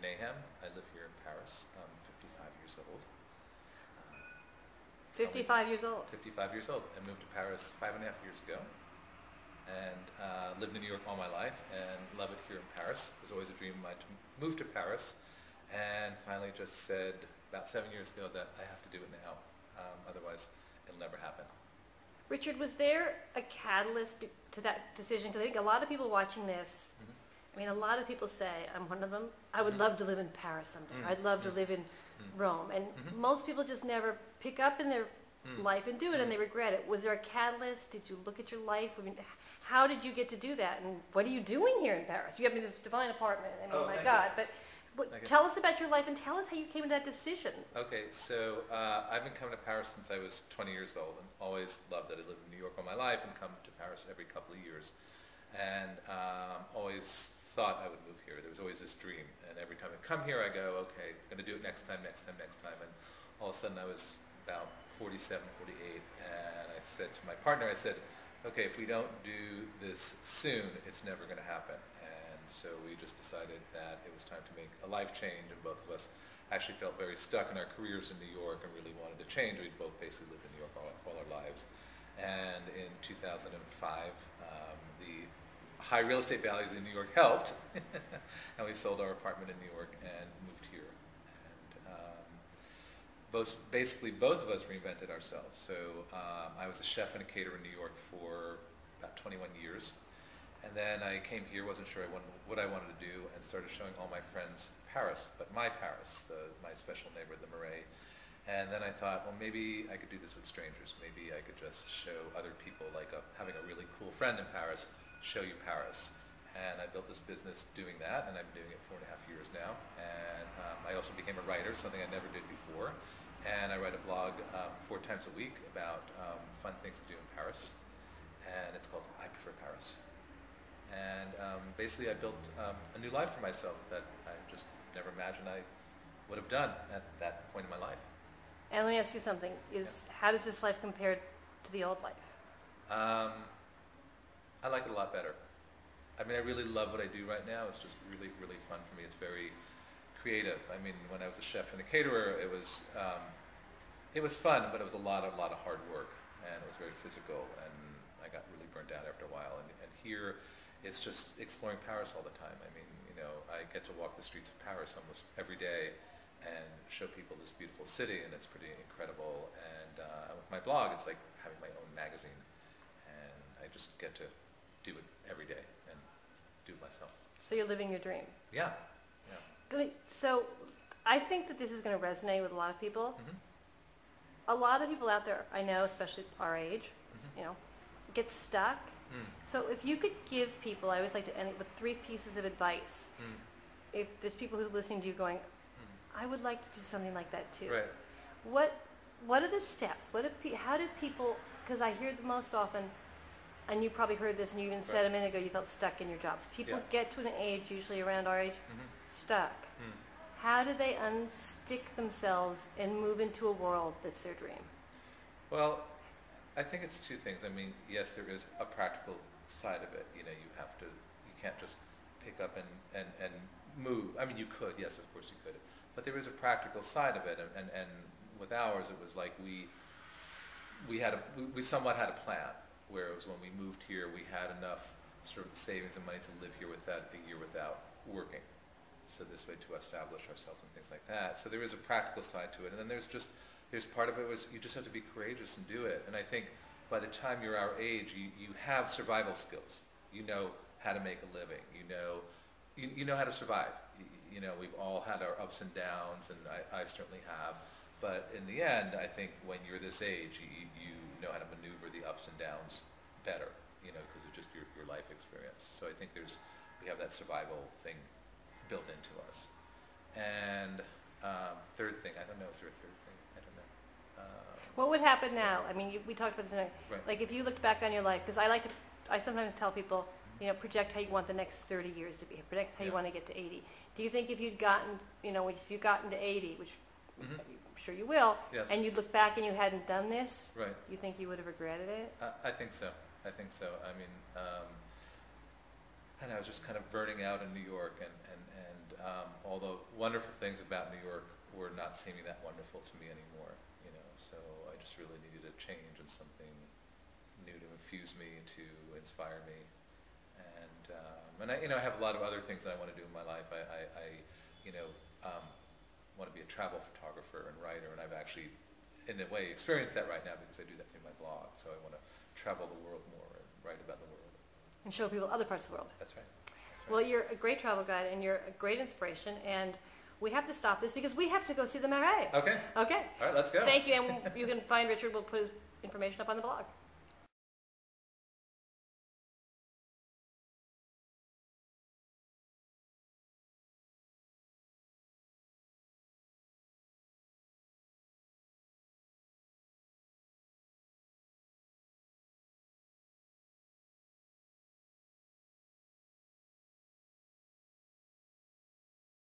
Nahem. I live here in Paris. I'm 55 years old. 55 years old? 55 years old. I moved to Paris 5.5 years ago and lived in New York all my life and love it here in Paris. It was always a dream of mine to move to Paris, and finally just said about 7 years ago that I have to do it now. Otherwise, it'll never happen. Richard, was there a catalyst to that decision? Because I think a lot of people watching this, I mean, a lot of people say, I'm one of them, I would love to live in Paris someday. I'd love to live in Rome. And most people just never pick up in their life and do it, and they regret it. Was there a catalyst? Did you look at your life? I mean, how did you get to do that? And what are you doing here in Paris? You have this divine apartment. I mean, my God. But tell us about your life and tell us how you came to that decision. Okay, so I've been coming to Paris since I was 20 years old and always loved it. I lived in New York all my life and come to Paris every couple of years. And always thought I would move here. There was always this dream. And every time I come here, I go, okay, I'm going to do it next time. And all of a sudden I was about 47, 48. And I said to my partner, I said, okay, if we don't do this soon, it's never going to happen. And so we just decided that it was time to make a life change, and both of us actually felt very stuck in our careers in New York and really wanted to change. We'd both basically lived in New York all our lives. And in 2005, the high real estate values in New York helped, and we sold our apartment in New York and moved here. And basically both of us reinvented ourselves. So I was a chef and a caterer in New York for about 21 years. And then I came here, wasn't sure what I wanted to do, and started showing all my friends Paris, but my Paris, my special neighbor, the Marais. And then I thought, well, maybe I could do this with strangers. Maybe I could just show other people, like having a really cool friend in Paris, show you Paris. And I built this business doing that, and I've been doing it 4.5 years now. And I also became a writer, something I never did before. And I write a blog 4 times a week about fun things to do in Paris. And it's called I Prefer Paris. And basically I built a new life for myself that I just never imagined I would have done at that point in my life. And let me ask you something. How does this life compare to the old life? I like it a lot better. I mean, I really love what I do right now. It's just really, really fun for me. It's very creative. I mean, when I was a chef and a caterer, it was fun, but it was a lot of hard work, and it was very physical, and I got really burnt out after a while. And here, it's just exploring Paris all the time. I mean, you know, I get to walk the streets of Paris almost every day and show people this beautiful city, and it's pretty incredible. And with my blog, it's like having my own magazine, and I just get to do it every day and do it myself. So you're living your dream. Yeah. So I think that this is going to resonate with a lot of people. A lot of people out there, I know, especially our age, you know, get stuck. So if you could give people, I always like to end it with 3 pieces of advice. If there's people who are listening to you going, I would like to do something like that too. Right. What are the steps? How do people, because I hear the most often, and you probably heard this and you even said a minute ago you felt stuck in your jobs. People get to an age, usually around our age, stuck. How do they unstick themselves and move into a world that's their dream? Well, I think it's 2 things. I mean, yes, there is a practical side of it. You know, you can't just pick up and move. I mean, you could, yes, of course you could. But there is a practical side of it. And with ours, it was like we somewhat had a plan. Whereas when we moved here, we had enough sort of savings and money to live here a year without working. So this way to establish ourselves and things like that. So there is a practical side to it. And then there's part of it was you just have to be courageous and do it. And I think by the time you're our age, you have survival skills. You know how to make a living. You know how to survive. You know, we've all had our ups and downs, and I certainly have. But in the end, I think when you're this age, you know how to maneuver the ups and downs better, you know, because of just your life experience. So I think we have that survival thing built into us. And 3rd thing, I don't know, is there a 3rd thing? I don't know. What would happen now? I mean, we talked about this tonight. Right. Like if you looked back on your life, because I sometimes tell people, project how you want the next 30 years to be, project how you want to get to 80. Do you think if you'd gotten, if you'd gotten to 80, which I'm sure you will, yes. and you'd look back and you hadn't done this, right. you think you would have regretted it? I think so. I mean, and I was just kind of burning out in New York, and all the wonderful things about New York were not seeming that wonderful to me anymore. So I just really needed a change and something new to infuse me, to inspire me, and I have a lot of other things that I want to do in my life. I want to be a travel photographer and writer, and I've actually, in a way, experienced that right now because I do that through my blog. So I want to travel the world more and write about the world. And show people other parts of the world. That's right. Well, you're a great travel guide, and you're a great inspiration, and we have to stop this because we have to go see the Marais. Okay. Okay. All right, let's go. Thank you, and you can find Richard. We'll put his information up on the blog.